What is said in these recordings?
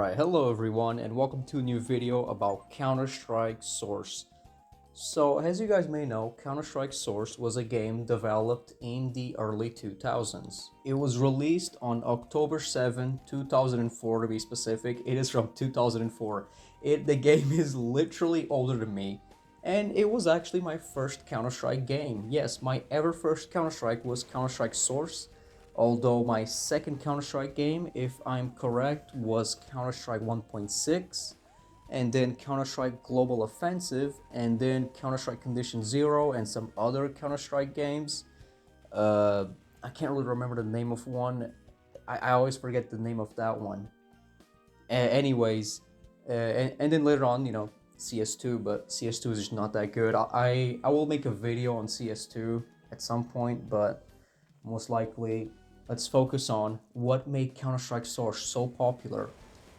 Alright, hello everyone and welcome to a new video about Counter-Strike Source. So, as you guys may know, Counter-Strike Source was a game developed in the early 2000s. It was released on October 7, 2004 to be specific. It is from 2004. The game is literally older than me, and it was actually my first Counter-Strike game. Yes, my ever first Counter-Strike was Counter-Strike Source. Although my second Counter-Strike game, if I'm correct, was Counter-Strike 1.6, and then Counter-Strike Global Offensive, and then Counter-Strike Condition Zero, and some other Counter-Strike games. I can't really remember the name of one. I always forget the name of that one. Anyways, and then later on, CS2, but CS2 is just not that good. I will make a video on CS2 at some point, but most likely, let's focus on what made Counter-Strike Source so popular.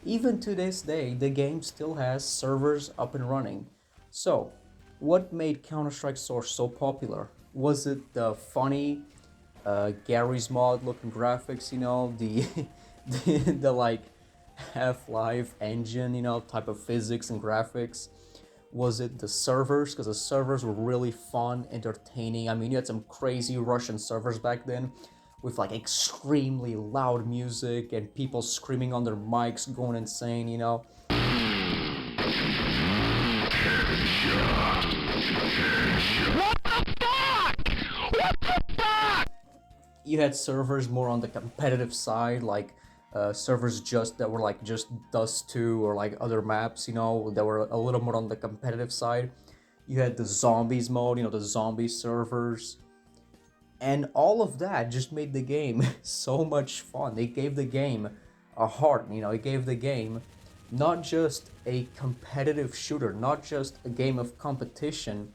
Even to this day, the game still has servers up and running. So, what made Counter-Strike Source so popular? Was it the funny Gary's Mod looking graphics, the like Half-Life engine, type of physics and graphics? Was it the servers? Because the servers were really fun, entertaining. I mean, you had some crazy Russian servers back then with like extremely loud music and people screaming on their mics, going insane, What the fuck? What the fuck? You had servers more on the competitive side, like servers that were like just Dust 2 or like other maps, that were a little more on the competitive side. You had the zombies mode, the zombie servers. And all of that just made the game so much fun. It gave the game a heart, it gave the game not just a competitive shooter, not just a game of competition,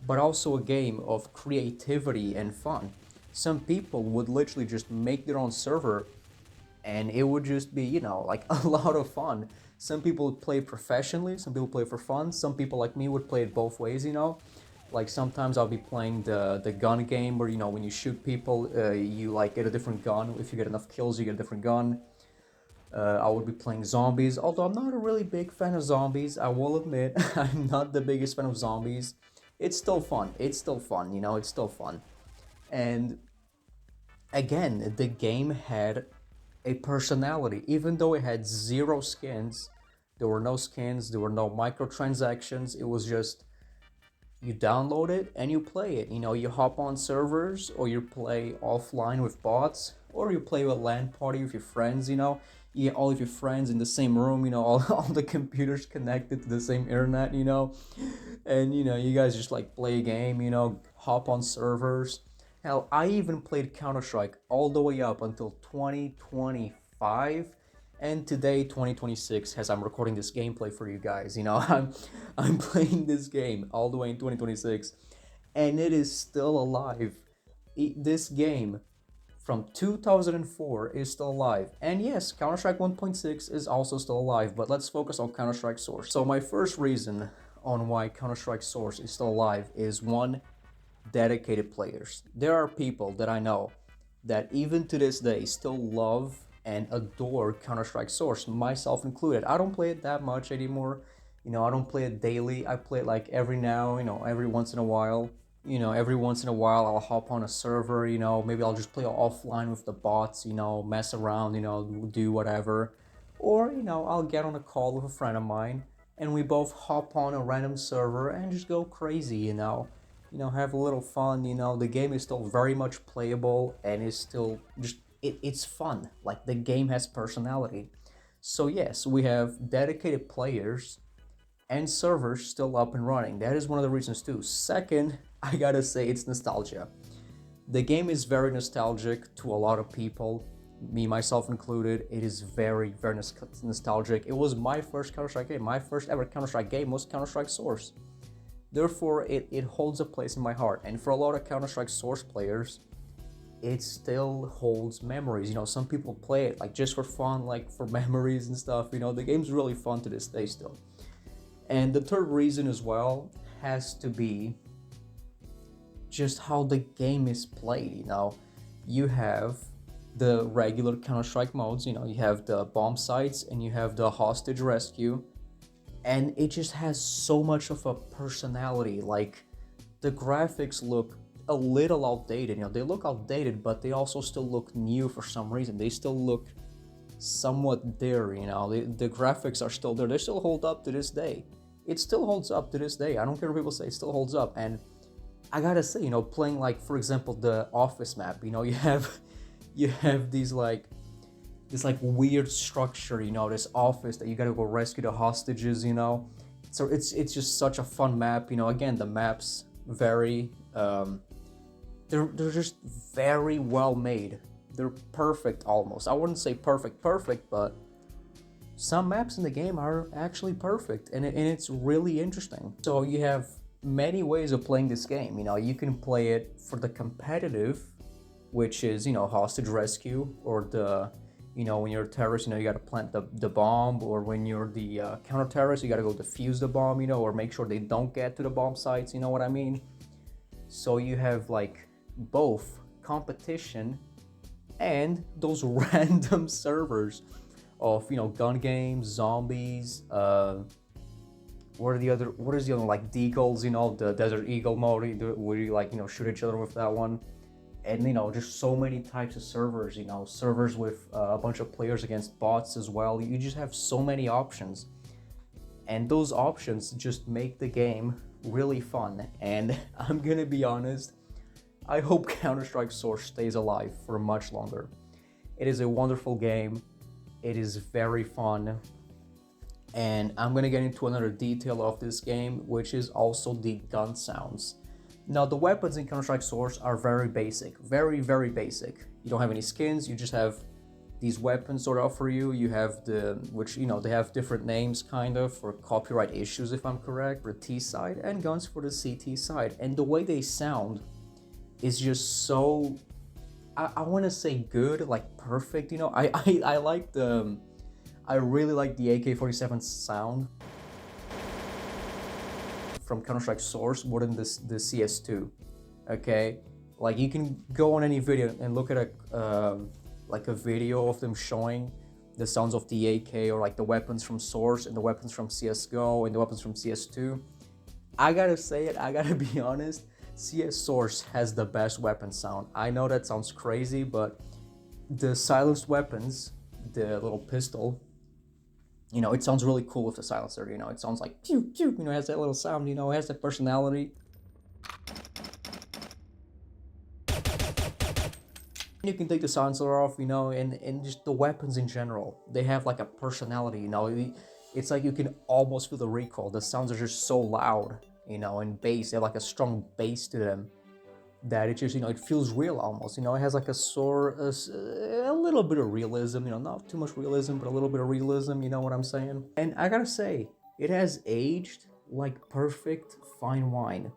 but also a game of creativity and fun. Some people would literally just make their own server and it would just be, like a lot of fun. Some people would play professionally, some people play for fun, some people like me would play it both ways, Like sometimes I'll be playing the gun game where, when you shoot people, you like get a different gun. If you get enough kills, you get a different gun. I would be playing zombies, although I'm not a really big fan of zombies, I will admit. I'm not the biggest fan of zombies. It's still fun, it's still fun, it's still fun. And again, the game had a personality. Even though it had zero skins, there were no skins, there were no microtransactions, it was just you download it and you play it. You hop on servers or you play offline with bots or you play with LAN party with your friends, you get all of your friends in the same room, all the computers connected to the same internet, and you guys just like play a game, hop on servers. Hell, I even played Counter-Strike all the way up until 2025. And today, 2026, as I'm recording this gameplay for you guys, I'm playing this game all the way in 2026, and it is still alive. This game from 2004 is still alive. And yes, Counter-Strike 1.6 is also still alive, but let's focus on Counter-Strike Source. So my first reason on why Counter-Strike Source is still alive is one, dedicated players. There are people that I know that even to this day still love and adore Counter-Strike Source, myself included. I don't play it that much anymore. I don't play it daily. I play it like every once in a while. Every once in a while I'll hop on a server, maybe I'll just play offline with the bots, mess around, do whatever. Or, I'll get on a call with a friend of mine and we both hop on a random server and just go crazy, have a little fun, the game is still very much playable and is still just it's fun. Like, the game has personality. So yes, we have dedicated players and servers still up and running. That is one of the reasons too. Second, I gotta say, it's nostalgia. The game is very nostalgic to a lot of people, me myself included. It is very, very nostalgic. It was my first Counter-Strike game. My first ever Counter-Strike game was Counter-Strike Source. Therefore, it holds a place in my heart. And for a lot of Counter-Strike Source players, it still holds memories. Some people play it like just for fun, like for memories and stuff. The game's really fun to this day still. And the third reason as well has to be just how the game is played. You have the regular Counter-Strike modes. You know, you have the bomb sites and you have the hostage rescue, and it just has so much of a personality. Like, the graphics look a little outdated. You know, they look outdated, but they also still look new for some reason. They still look somewhat there, you know. The graphics are still there. They still hold up to this day. It still holds up to this day. I don't care what people say, it still holds up. And I gotta say, you know, playing, like, for example, the office map, you know, you have these like this like weird structure, you know, this office that you gotta go rescue the hostages, you know. So it's just such a fun map, you know. Again, the maps very they're just very well made. They're perfect almost. I wouldn't say perfect, but some maps in the game are actually perfect, and it's really interesting. So you have many ways of playing this game. You know, you can play it for the competitive, which is, you know, hostage rescue, or the, you know, when you're a terrorist, you know, you gotta plant the bomb, or when you're the counter-terrorist, you gotta go defuse the bomb, you know, or make sure they don't get to the bomb sites, you know what I mean? So you have, like, both competition and those random servers of, you know, gun games, zombies, what is the other, like, deagles, you know, the Desert Eagle mode, where you, like, you know, shoot each other with that one. And, you know, just so many types of servers, you know, servers with a bunch of players against bots as well. You just have so many options, and those options just make the game really fun. And I'm gonna be honest, I hope Counter-Strike Source stays alive for much longer. It is a wonderful game. It is very fun. And I'm gonna get into another detail of this game, which is also the gun sounds. Now, the weapons in Counter-Strike Source are very basic, very, very basic. You don't have any skins, you just have these weapons sort of for you. You have which, you know, they have different names kind of for copyright issues, if I'm correct, for the T side, and guns for the CT side. And the way they sound is just so, I want to say good, like perfect, you know. I like I really like the AK-47 sound from Counter-Strike Source more than the CS2, okay? Like, you can go on any video and look at like a video of them showing the sounds of the AK, or like the weapons from Source and the weapons from CSGO and the weapons from CS2. I gotta say it, I gotta be honest, CS Source has the best weapon sound. I know that sounds crazy, but the silenced weapons, the little pistol, you know, it sounds really cool with the silencer, you know, it sounds like pew pew, you know, it has that little sound, you know, it has that personality. You can take the silencer off, you know, and just the weapons in general, they have like a personality, you know. It's like you can almost feel the recoil. The sounds are just so loud, you know, and bass, they have like a strong bass to them, that it just, you know, it feels real almost, you know. It has like a little bit of realism, you know, not too much realism, but a little bit of realism, you know what I'm saying? And I gotta say, it has aged like perfect fine wine.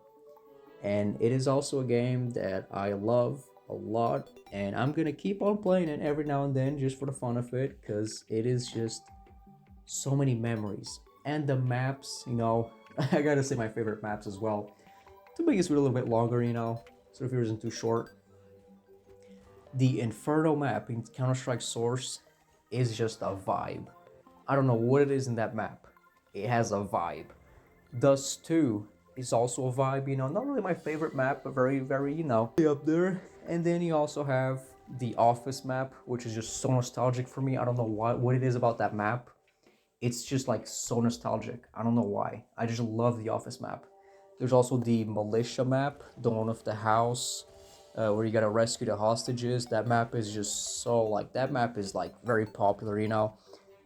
And it is also a game that I love a lot, and I'm gonna keep on playing it every now and then just for the fun of it, because it is just so many memories. And the maps, you know, I gotta say my favorite maps as well. To make this video a little bit longer, you know, so if it isn't too short. The Inferno map in Counter-Strike Source is just a vibe. I don't know what it is in that map. It has a vibe. Dust 2 is also a vibe, you know, not really my favorite map, but very, very, you know, up there. And then you also have the Office map, which is just so nostalgic for me. I don't know what it is about that map. It's just like so nostalgic. I don't know why. I just love the Office map. There's also the Militia map, the one of the house, where you gotta rescue the hostages. That map is just so, like, that map is like very popular, you know.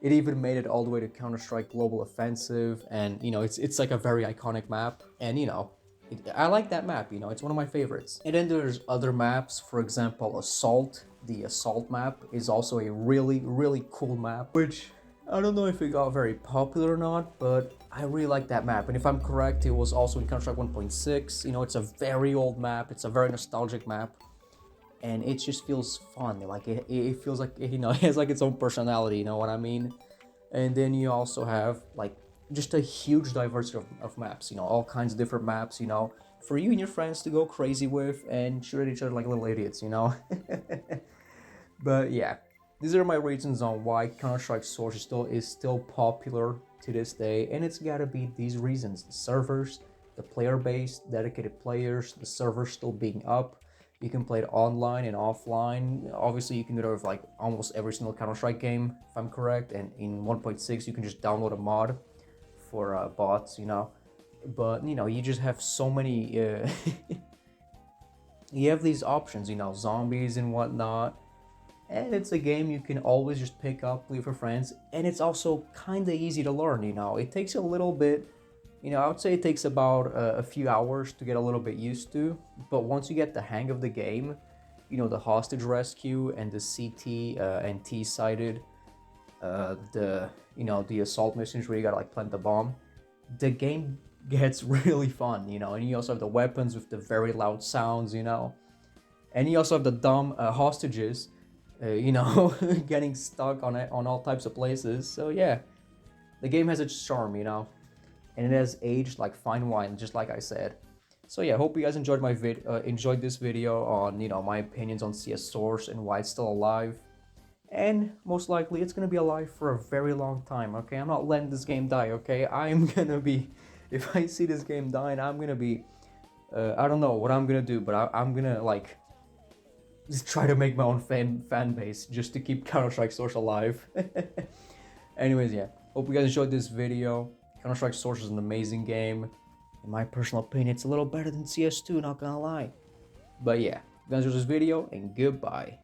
It even made it all the way to Counter-Strike Global Offensive, and, you know, it's like a very iconic map, and, you know, I like that map, you know, it's one of my favorites. And then there's other maps, for example, Assault. The Assault map is also a really, really cool map, which I don't know if it got very popular or not, but I really like that map. And if I'm correct, it was also in Counter-Strike 1.6. You know, it's a very old map, it's a very nostalgic map, and it just feels fun. Like, it feels like, you know, it has like its own personality, you know what I mean? And then you also have like just a huge diversity of maps, you know, all kinds of different maps, you know, for you and your friends to go crazy with and shoot at each other like little idiots, you know. But yeah, these are my reasons on why Counter-Strike Source is still popular to this day, and it's gotta be these reasons: the servers, the player base, dedicated players, the servers still being up. You can play it online and offline. Obviously, you can do it with like almost every single Counter-Strike game, if I'm correct. And in 1.6, you can just download a mod for bots, you know. But you know, you just have so many. You have these options, you know, zombies and whatnot. And it's a game you can always just pick up, play with your friends, and it's also kind of easy to learn, you know. It takes a little bit, you know, I would say it takes about a few hours to get a little bit used to, but once you get the hang of the game, you know, the hostage rescue and the CT and T-sided, you know, the assault missions where you gotta like plant the bomb, the game gets really fun, you know. And you also have the weapons with the very loud sounds, you know. And you also have the dumb hostages, you know, getting stuck on it on all types of places. So yeah, the game has its charm, you know, and it has aged like fine wine, just like I said. So yeah, hope you guys enjoyed enjoyed this video on, you know, my opinions on CS Source and why it's still alive. And most likely it's gonna be alive for a very long time. Okay, I'm not letting this game die. Okay, I'm gonna be, if I see this game dying, I'm gonna be, I don't know what I'm gonna do, but I'm gonna like just try to make my own fan base just to keep Counter-Strike Source alive. Anyways, yeah, hope you guys enjoyed this video. Counter-Strike Source is an amazing game. In my personal opinion, it's a little better than CS2, not gonna lie. But yeah, if you guys enjoyed this video, and goodbye.